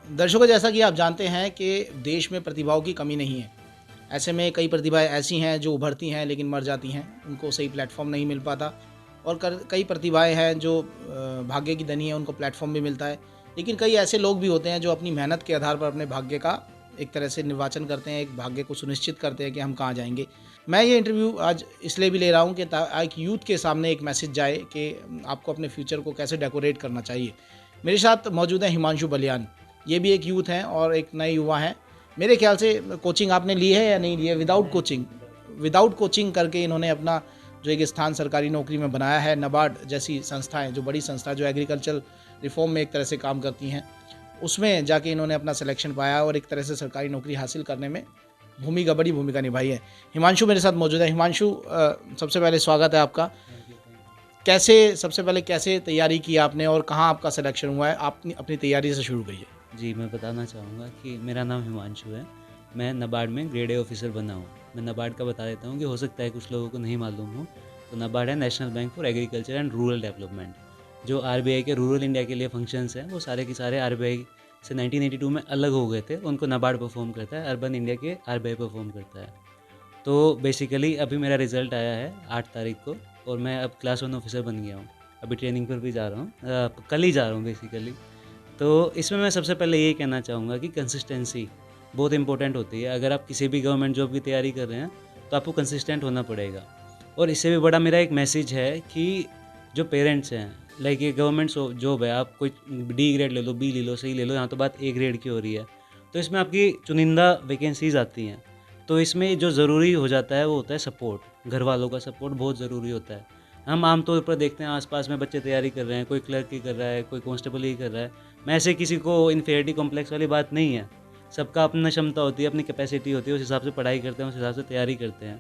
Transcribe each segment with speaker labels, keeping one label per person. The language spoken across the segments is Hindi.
Speaker 1: दर्शकों, जैसा कि आप जानते हैं कि देश में प्रतिभाओं की कमी नहीं है। ऐसे में कई प्रतिभाएं ऐसी हैं जो उभरती हैं लेकिन मर जाती हैं, उनको सही प्लेटफॉर्म नहीं मिल पाता। और कई प्रतिभाएं हैं जो भाग्य की धनी है, उनको प्लेटफॉर्म भी मिलता है। लेकिन कई ऐसे लोग भी होते हैं जो अपनी मेहनत के आधार पर अपने भाग्य का एक तरह से निर्वाचन करते हैं, एक भाग्य को सुनिश्चित करते हैं कि हम कहाँ जाएंगे। मैं ये इंटरव्यू आज इसलिए भी ले रहा हूँ कि एक यूथ के सामने एक मैसेज जाए कि आपको अपने फ्यूचर को कैसे डेकोरेट करना चाहिए। मेरे साथ मौजूद है हिमांशु बलियान। ये भी एक यूथ हैं और एक नए युवा हैं। मेरे ख्याल से कोचिंग आपने ली है या नहीं ली है? विदाउट कोचिंग करके इन्होंने अपना जो एक स्थान सरकारी नौकरी में बनाया है। नाबार्ड जैसी संस्थाएं, जो बड़ी संस्था जो एग्रीकल्चर रिफॉर्म में एक तरह से काम करती हैं, उसमें जाके इन्होंने अपना सिलेक्शन पाया और एक तरह से सरकारी नौकरी हासिल करने में बड़ी भूमिका निभाई है। हिमांशु मेरे साथ मौजूद है। हिमांशु, सबसे पहले स्वागत है आपका। सबसे पहले कैसे तैयारी की आपने और कहाँ आपका सिलेक्शन हुआ है? आपने अपनी तैयारी से शुरू करिए।
Speaker 2: जी, मैं बताना चाहूँगा कि मेरा नाम हिमांशु है। मैं नाबार्ड में ग्रेड ए ऑफिसर बना हूँ। मैं नाबार्ड का बता देता हूँ कि हो सकता है कुछ लोगों को नहीं मालूम हो। तो नाबार्ड है national bank for agriculture and rural development. जो आरबीआई के रूरल इंडिया के लिए फंक्शंस हैं, वो सारे के सारे आरबीआई से 1982 में अलग हो गए थे। उनको नाबार्ड परफॉर्म करता है, अर्बन इंडिया के आरबीआई परफॉर्म करता है। तो बेसिकली अभी मेरा रिज़ल्ट आया है 8 तारीख को और मैं अब क्लास 1 ऑफिसर बन गया हूँ। अभी ट्रेनिंग पर भी जा रहा हूँ, कल ही जा रहा हूँ बेसिकली। तो इसमें मैं सबसे पहले ये कहना चाहूँगा कि कंसिस्टेंसी बहुत इंपॉर्टेंट होती है। अगर आप किसी भी गवर्नमेंट जॉब की तैयारी कर रहे हैं तो आपको कंसिस्टेंट होना पड़ेगा। और इससे भी बड़ा मेरा एक मैसेज है कि जो पेरेंट्स हैं, लाइक ये गवर्नमेंट जॉब है, आप कोई डी ग्रेड ले लो, बी ले लो, सी ले लो, यहाँ तो बात ए ग्रेड की हो रही है। तो इसमें आपकी चुनिंदा वैकेंसीज आती हैं। तो इसमें जो ज़रूरी हो जाता है वो होता है सपोर्ट। घर वालों का सपोर्ट बहुत ज़रूरी होता है। हम आमतौर पर देखते हैं आसपास में बच्चे तैयारी कर रहे हैं, कोई क्लर्क की कर रहा है, कोई कांस्टेबल की कर रहा है। मैं ऐसे किसी को इन्फीरियरिटी कॉम्प्लेक्स वाली बात नहीं है। सबका अपना क्षमता होती है, अपनी कैपेसिटी होती है, उस हिसाब से पढ़ाई करते हैं, उस हिसाब से तैयारी करते हैं।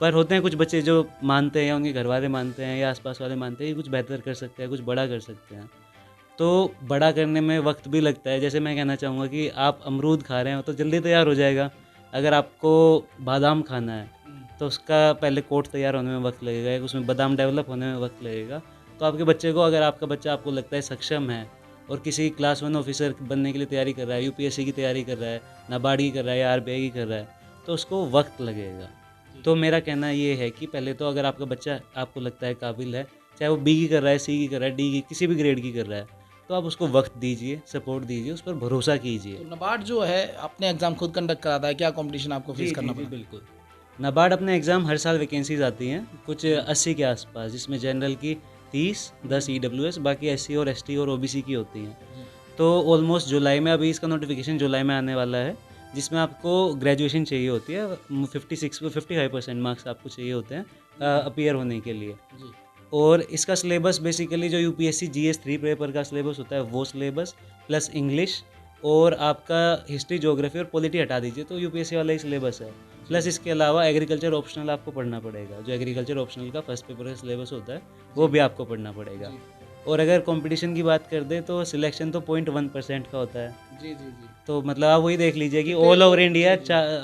Speaker 2: पर होते हैं कुछ बच्चे जो मानते हैं या उनके घर वाले मानते हैं या आसपास वाले मानते हैं कि कुछ बेहतर कर सकते हैं, कुछ बड़ा कर सकते हैं। तो बड़ा करने में वक्त भी लगता है। जैसे मैं कहना चाहूँगा कि आप अमरूद खा रहे हो तो जल्दी तैयार हो जाएगा। अगर आपको बादाम खाना है तो उसका पहले कोट तैयार होने में वक्त लगेगा, उसमें बादाम डेवलप होने में वक्त लगेगा। तो आपके बच्चे को, अगर आपका बच्चा आपको लगता है सक्षम है और किसी क्लास 1 ऑफिसर बनने के लिए तैयारी कर रहा है, यूपीएससी की तैयारी कर रहा है, नाबार्ड की कर रहा है या आरबीआई की कर रहा है, तो उसको वक्त लगेगा। तो मेरा कहना ये है कि पहले तो अगर आपका बच्चा आपको लगता है काबिल है, चाहे वो बी की कर रहा है, सी की कर रहा है, डी की, किसी भी ग्रेड की कर रहा है, तो आप उसको वक्त दीजिए, सपोर्ट दीजिए, उस पर भरोसा कीजिए।
Speaker 1: तो नाबार्ड जो है अपने एग्जाम खुद कंडक्ट कराता है, क्या कंपटीशन आपको फेस करना पड़ा?
Speaker 2: बिल्कुल। नाबार्ड अपने एग्ज़ाम हर साल वैकेंसीज आती हैं कुछ 80 के आसपास, जिसमें जनरल की 30, 10 ईडब्ल्यूएस, बाकी एससी और एसटी और ओबीसी की होती हैं। तो ऑलमोस्ट जुलाई में, अभी इसका नोटिफिकेशन जुलाई में आने वाला है, जिसमें आपको ग्रेजुएशन चाहिए होती है। 55% मार्क्स आपको चाहिए होते हैं अपीयर होने के लिए।
Speaker 1: जी।
Speaker 2: और इसका सिलेबस बेसिकली जो यूपीएससी जीएस 3 पेपर का सिलेबस होता है वो सिलेबस, प्लस इंग्लिश और आपका हिस्ट्री, ज्योग्राफी और पॉलिटी हटा दीजिए तो यूपीएससी वाला ही सिलेबस है। प्लस इसके अलावा एग्रीकल्चर ऑप्शनल आपको पढ़ना पड़ेगा। जो एग्रीकल्चर ऑप्शनल का फर्स्ट पेपर का सिलेबस होता है वो भी आपको पढ़ना पड़ेगा। और अगर कंपटीशन की बात कर दे तो सिलेक्शन तो 0.1% का होता है।
Speaker 1: जी जी जी
Speaker 2: तो मतलब आप वही देख लीजिए कि ऑल ओवर इंडिया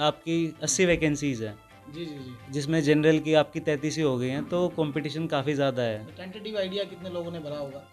Speaker 2: आपकी 80 वैकेंसीज़ हैं,
Speaker 1: जी जी जी
Speaker 2: जिसमें जनरल की आपकी 33 ही हो गई हैं। तो कंपटीशन काफ़ी ज़्यादा है।
Speaker 1: टेंटेटिव आइडिया कितने लोगों ने भरा होगा?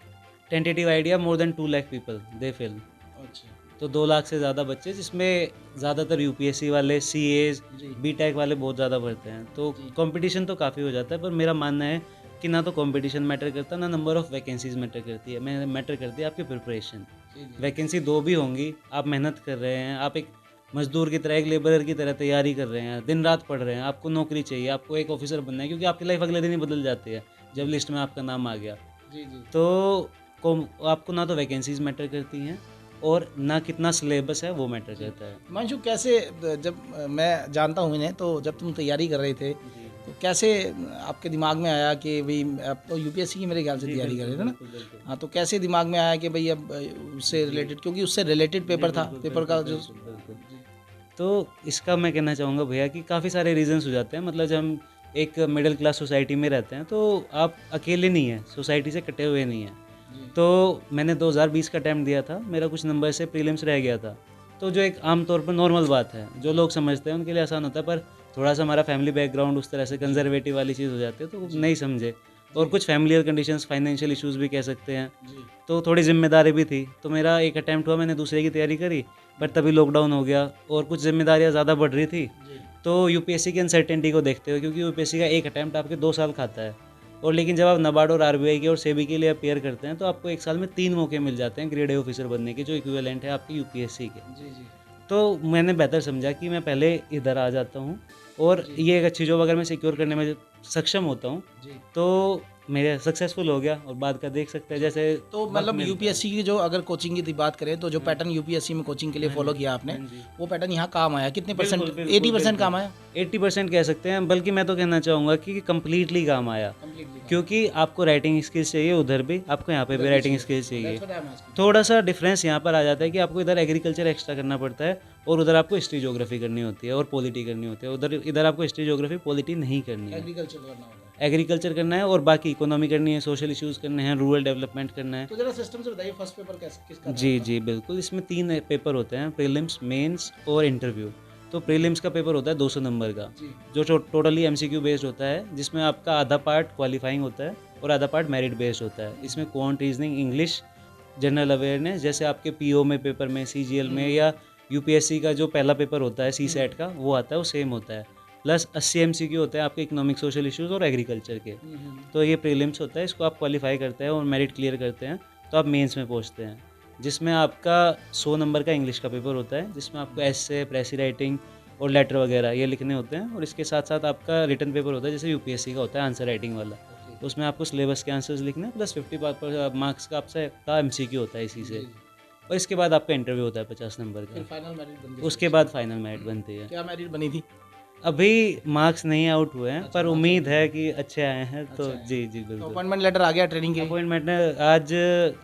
Speaker 2: Tentative idea more than 2 lakh people they fill.
Speaker 1: अच्छा।
Speaker 2: तो 2 लाख से ज़्यादा बच्चे, जिसमें ज़्यादातर यूपीएससी वाले, सीएज,
Speaker 1: जी
Speaker 2: बीटेक वाले बहुत ज़्यादा भरते हैं। तो
Speaker 1: जी।
Speaker 2: कंपटीशन तो काफ़ी हो जाता है। पर मेरा मानना है कि ना तो कंपटीशन मैटर करता, ना नंबर ऑफ़ वैकेंसीज़ मैटर करती है। मैटर करती है आपकी प्रिपरेशन।
Speaker 1: जी जी
Speaker 2: वैकेंसी 2 भी होंगी, आप मेहनत कर रहे हैं, आप एक मज़दूर की तरह, एक लेबरर की तरह तैयारी कर रहे हैं, दिन रात पढ़ रहे हैं, आपको नौकरी चाहिए, आपको एक ऑफिसर बनना है, क्योंकि आपकी लाइफ अगले दिन ही बदल जाती है जब लिस्ट में आपका नाम आ गया।
Speaker 1: जी जी
Speaker 2: तो आपको ना तो वैकेंसीज़ मैटर करती हैं और ना कितना सिलेबस है वो मैटर करता है।
Speaker 1: हिमांशु, कैसे जब मैं जानता हूँ इन्हें, तो जब तुम तैयारी कर रहे थे तो कैसे आपके दिमाग में आया कि भाई आप तो यूपीएससी की मेरे ख्याल से तैयारी कर रहे थे ना?
Speaker 2: बिल्कुल, बिल्कुल।
Speaker 1: हाँ, तो कैसे दिमाग में आया कि भाई अब उससे रिलेटेड, क्योंकि उससे रिलेटेड पेपर था, पेपर का जो
Speaker 2: बिल्कुल। तो इसका मैं कहना चाहूँगा भैया कि काफ़ी सारे रीज़न्स हो जाते हैं। मतलब जब हम एक मिडिल क्लास सोसाइटी में रहते हैं तो आप अकेले नहीं हैं, सोसाइटी से कटे हुए नहीं हैं।
Speaker 1: जी
Speaker 2: तो मैंने 2020 का अटैम्प्ट दिया था, मेरा कुछ नंबर से प्रीलिम्स रह गया था। तो जो एक आम तौर पर नॉर्मल बात है, जो लोग समझते हैं उनके लिए आसान होता है, पर थोड़ा सा हमारा फैमिली बैकग्राउंड उस तरह से कंजर्वेटिव वाली चीज़ हो जाती है तो वो नहीं समझे। और कुछ फैमिलियल कंडीशंस, फाइनेंशियल इश्यूज़ भी कह सकते हैं।
Speaker 1: जी
Speaker 2: तो थोड़ी ज़िम्मेदारी भी थी, तो मेरा एक अटेम्प्ट हुआ, मैंने दूसरे की तैयारी करी, बट तभी लॉकडाउन हो गया और कुछ ज़िम्मेदारियाँ ज़्यादा बढ़ रही थी।
Speaker 1: जी
Speaker 2: तो यूपीएससी की अनसर्टेनिटी को देखते हुए, क्योंकि यूपीएससी का एक अटेम्प्ट आपके 2 साल खाता है, और लेकिन जब आप नाबार्ड और आरबीआई के और सेबी के लिए अपेयर करते हैं, तो आपको 1 साल में 3 मौके मिल जाते हैं ग्रेड ए ऑफिसर बनने के, जो इक्विवेलेंट है आपकी यूपीएससी के।
Speaker 1: जी जी
Speaker 2: तो मैंने बेहतर समझा कि मैं पहले इधर आ जाता हूँ, और
Speaker 1: जी
Speaker 2: ये एक अच्छी जॉब अगर मैं सिक्योर करने में सक्षम होता हूँ,
Speaker 1: जी।
Speaker 2: तो मेरे सक्सेसफुल हो गया, और बाद का देख सकते हैं जैसे
Speaker 1: तो
Speaker 2: वक्त
Speaker 1: मतलब
Speaker 2: मिलता है।
Speaker 1: यूपीएससी की जो अगर कोचिंग की बात करें तो जो पैटर्न यूपीएससी में कोचिंग के लिए
Speaker 2: हाँ
Speaker 1: फॉलो
Speaker 2: जी,
Speaker 1: किया आपने,
Speaker 2: हाँ जी।
Speaker 1: वो पैटर्न यहाँ काम आया कितने परसेंट?
Speaker 2: बिल्कुल, बिल्कुल,
Speaker 1: 80% काम
Speaker 2: बिल्कुल।
Speaker 1: आया?
Speaker 2: 80% कह सकते हैं, बल्कि मैं तो कहना चाहूँगा कि कंप्लीटली काम आया,
Speaker 1: कंप्लीटली काम
Speaker 2: क्योंकि आपको राइटिंग स्किल्स चाहिए उधर भी, आपको यहाँ पे भी राइटिंग स्किल्स चाहिए।
Speaker 1: That's what I'm asking.
Speaker 2: थोड़ा सा डिफरेंस यहाँ पर आ जाता है कि आपको इधर एग्रीकल्चर एक्स्ट्रा करना पड़ता है, और उधर आपको हिस्ट्री ज्योग्राफी करनी होती है और पॉलिटी करनी होती है। इधर आपको हिस्ट्री ज्योग्राफी पॉलिटी नहीं करनी है,
Speaker 1: एग्रीकल्चर करना होता है।
Speaker 2: एग्रीकल्चर करना है, और बाकी इकोनॉमी करनी है, सोशल इश्यूज़ करने हैं, रूरल डेवलपमेंट करना है।
Speaker 1: तो जरा सिस्टम से बताइए फर्स्ट पेपर किसका था
Speaker 2: जी
Speaker 1: आपका?
Speaker 2: जी बिल्कुल, इसमें 3 पेपर होते हैं, प्रीलिम्स, मेंस और इंटरव्यू। तो प्रीलिम्स का पेपर होता है 200 नंबर का,
Speaker 1: जी
Speaker 2: जो टोटली एमसीक्यू बेस्ड होता है, जिसमें आपका आधा पार्ट क्वालिफाइंग होता है और आधा पार्ट मेरिट बेस्ड होता है। इसमें quant, reasoning, English, general awareness, जैसे आपके पीओ में पेपर में, सीजीएल में, या यूपीएससी का जो पहला पेपर होता है सी सेट का, वो आता है, वो सेम होता है। प्लस 80 एमसीक्यू होते हैं आपके इकोनॉमिक, सोशल इश्यूज़ और एग्रीकल्चर के। तो ये प्रीलिम्स होता है, इसको आप क्वालिफाई करते हैं और मेरिट क्लियर करते हैं, तो आप मेंस में पहुंचते हैं, जिसमें आपका 100 नंबर का इंग्लिश का पेपर होता है, जिसमें आपको एसे, प्रेसी राइटिंग और लेटर वगैरह ये लिखने होते हैं, और इसके साथ साथ आपका रिटन पेपर होता है, जैसे यूपीएससी का होता है आंसर राइटिंग वाला।
Speaker 1: ओके
Speaker 2: तो उसमें आपको सिलेबस के आंसर्स लिखने हैं, प्लस 50 मार्क्स का आपसे का एमसीक्यू होता है इसी से, और इसके बाद आपका इंटरव्यू होता है 50 नंबर
Speaker 1: फिर
Speaker 2: का।
Speaker 1: फाइनल मेरिट बन गई।
Speaker 2: उसके बाद फाइनल मेरिट बनती है।
Speaker 1: क्या मेरिट बनी थी?
Speaker 2: अभी मार्क्स नहीं आउट हुए हैं,
Speaker 1: अच्छा,
Speaker 2: पर
Speaker 1: marks
Speaker 2: उम्मीद है कि अच्छे आए हैं, तो
Speaker 1: अच्छा है।
Speaker 2: जी जी
Speaker 1: तो
Speaker 2: बिल्कुल।
Speaker 1: अपॉइंटमेंट लेटर आ गया ट्रेनिंग के लिए?
Speaker 2: अपॉइंटमेंट ने आज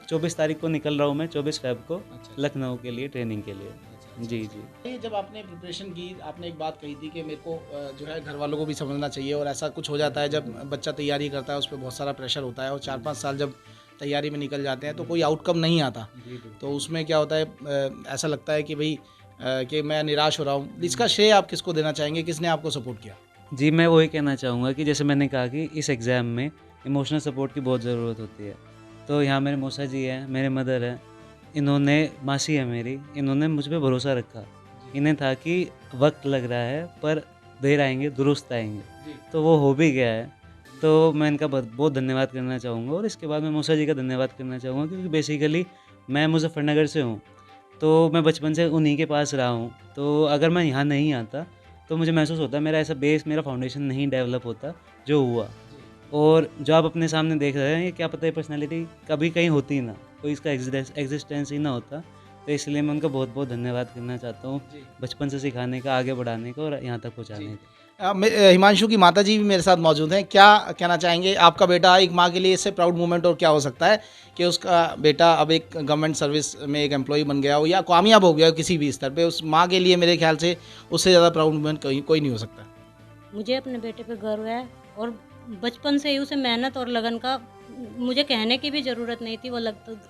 Speaker 2: 24 तारीख को निकल रहा हूँ मैं, 24 फेब को,
Speaker 1: अच्छा
Speaker 2: लखनऊ के लिए ट्रेनिंग के लिए।
Speaker 1: अच्छा,
Speaker 2: जी जी।
Speaker 1: ये जब आपने प्रिपरेशन की, आपने एक बात कही थी कि मेरे को जो है घर वालों को भी समझना चाहिए, और ऐसा कुछ हो जाता है जब बच्चा तैयारी करता है, उस पर बहुत सारा प्रेशर होता है, और 4-5 साल जब तैयारी में निकल जाते हैं तो कोई आउटकम नहीं आता, तो उसमें क्या होता है, ऐसा लगता है कि भाई कि मैं निराश हो रहा हूँ। इसका श्रेय आप किसको देना चाहेंगे, किसने आपको सपोर्ट किया?
Speaker 2: जी, मैं वही कहना चाहूँगा कि जैसे मैंने कहा कि इस एग्ज़ाम में इमोशनल सपोर्ट की बहुत ज़रूरत होती है। तो यहाँ मेरे मौसा जी हैं, मेरे मदर हैं, इन्होंने, मासी है मेरी, इन्होंने मुझ पे भरोसा रखा। इन्हें था कि वक्त लग रहा है, पर देर आएंगे दुरुस्त आएंगे,
Speaker 1: जी
Speaker 2: तो वो हो भी गया है। तो मैं इनका बहुत बहुत धन्यवाद करना चाहूँगा, और इसके बाद मैं मौसा जी का धन्यवाद करना चाहूँगा, क्योंकि बेसिकली मैं मुज़फ़्फ़रनगर से हूँ, तो मैं बचपन से उन्हीं के पास रहा हूँ। तो अगर मैं यहाँ नहीं आता, तो मुझे महसूस होता है मेरा ऐसा बेस, मेरा फाउंडेशन नहीं डेवलप होता जो हुआ। और जो आप अपने सामने देख रहे हैं, ये क्या पता, ये पर्सनैलिटी कभी कहीं होती ही ना, कोई इसका एग्जिस्टेंस ही ना होता। तो इसलिए मैं उनका बहुत बहुत धन्यवाद करना चाहता हूँ,
Speaker 1: जी
Speaker 2: बचपन से सिखाने का, आगे बढ़ाने का, और यहाँ तक पहुँचाने
Speaker 1: जी।
Speaker 2: का।
Speaker 1: हिमांशु की माता जी भी मेरे साथ मौजूद हैं। क्या कहना चाहेंगे? आपका बेटा, एक माँ के लिए इससे प्राउड मोमेंट और क्या हो सकता है कि उसका बेटा अब एक गवर्नमेंट सर्विस में एक एम्प्लॉय बन गया हो या कामयाब हो गया हो किसी भी स्तर पे, उस माँ के लिए मेरे ख्याल से उससे ज़्यादा प्राउड मोमेंट कोई नहीं हो सकता।
Speaker 3: मुझे अपने बेटे पे गर्व है, और बचपन से ही उसे मेहनत और लगन का मुझे कहने की भी ज़रूरत नहीं थी, वो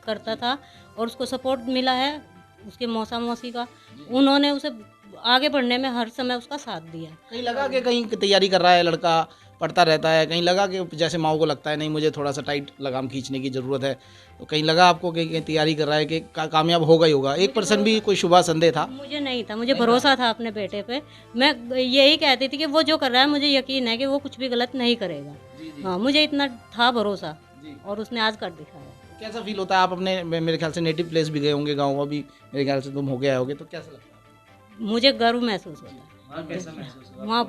Speaker 3: करता था, और उसको सपोर्ट मिला है उसके मौसा मौसी का। उन्होंने उसे आगे बढ़ने में हर समय उसका साथ दिया।
Speaker 1: कहीं लगा कि कहीं तैयारी कर रहा है लड़का, पढ़ता रहता है, कहीं लगा कि जैसे माँ को लगता है नहीं मुझे थोड़ा सा टाइट लगाम खींचने की ज़रूरत है, तो कहीं लगा आपको कि कहीं तैयारी कर रहा है कि कामयाब होगा ही होगा? 1% भी कोई शुबा संदेह था?
Speaker 3: मुझे नहीं था, मुझे भरोसा था अपने बेटे पे। मैं यही कहती थी कि वो जो कर रहा है मुझे यकीन है कि वो कुछ भी गलत नहीं करेगा। हाँ, मुझे इतना था भरोसा,
Speaker 1: जी।
Speaker 3: और उसने आज कर दिखाया।
Speaker 1: कैसा फील होता है? आप अपने मेरे ख्याल से नेटिव प्लेस भी गए होंगे, गाँव अभी मेरे ख्याल से तुम हो गया होगे, तो कैसा लगता है?
Speaker 3: मुझे गर्व महसूस होता है। वहाँ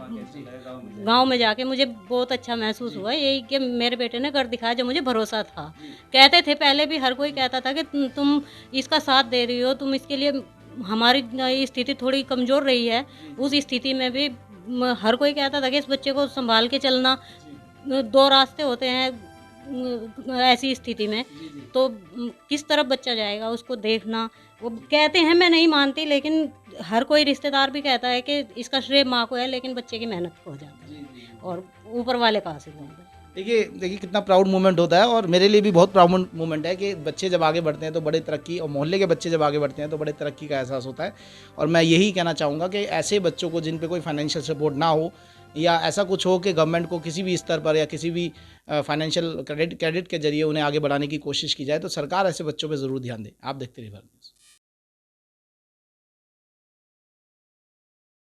Speaker 3: गांव में जाके मुझे बहुत अच्छा महसूस हुआ, यही कि मेरे बेटे ने कर दिखाया जो मुझे भरोसा था। कहते थे पहले भी, हर कोई कहता था कि तुम इसका साथ दे रही हो, तुम इसके लिए, हमारी स्थिति थोड़ी कमज़ोर रही है, उस स्थिति में भी हर कोई कहता था कि इस बच्चे को संभाल के चलना। 2 रास्ते होते हैं ऐसी स्थिति में, तो किस तरफ बच्चा जाएगा उसको देखना। वो कहते हैं, मैं नहीं मानती, लेकिन हर कोई रिश्तेदार भी कहता है कि इसका श्रेय माँ को है, लेकिन बच्चे की मेहनत को हो जाता है, और ऊपर वाले का आशीर्वाद है।
Speaker 1: देखिए कितना प्राउड मोमेंट होता है, और मेरे लिए भी बहुत प्राउड मोमेंट है कि बच्चे जब आगे बढ़ते हैं तो बड़े तरक्की, और मोहल्ले के बच्चे जब आगे बढ़ते हैं तो बड़े तरक्की का एहसास होता है। और मैं यही कहना चाहूँगा कि ऐसे बच्चों को जिन पे कोई फाइनेंशियल सपोर्ट ना हो, या ऐसा कुछ हो कि गवर्नमेंट को किसी भी स्तर पर या किसी भी फाइनेंशियल क्रेडिट के जरिए उन्हें आगे बढ़ाने की कोशिश की जाए, तो सरकार ऐसे बच्चों पे ज़रूर ध्यान दे। आप देखते रहिए भारत न्यूज़।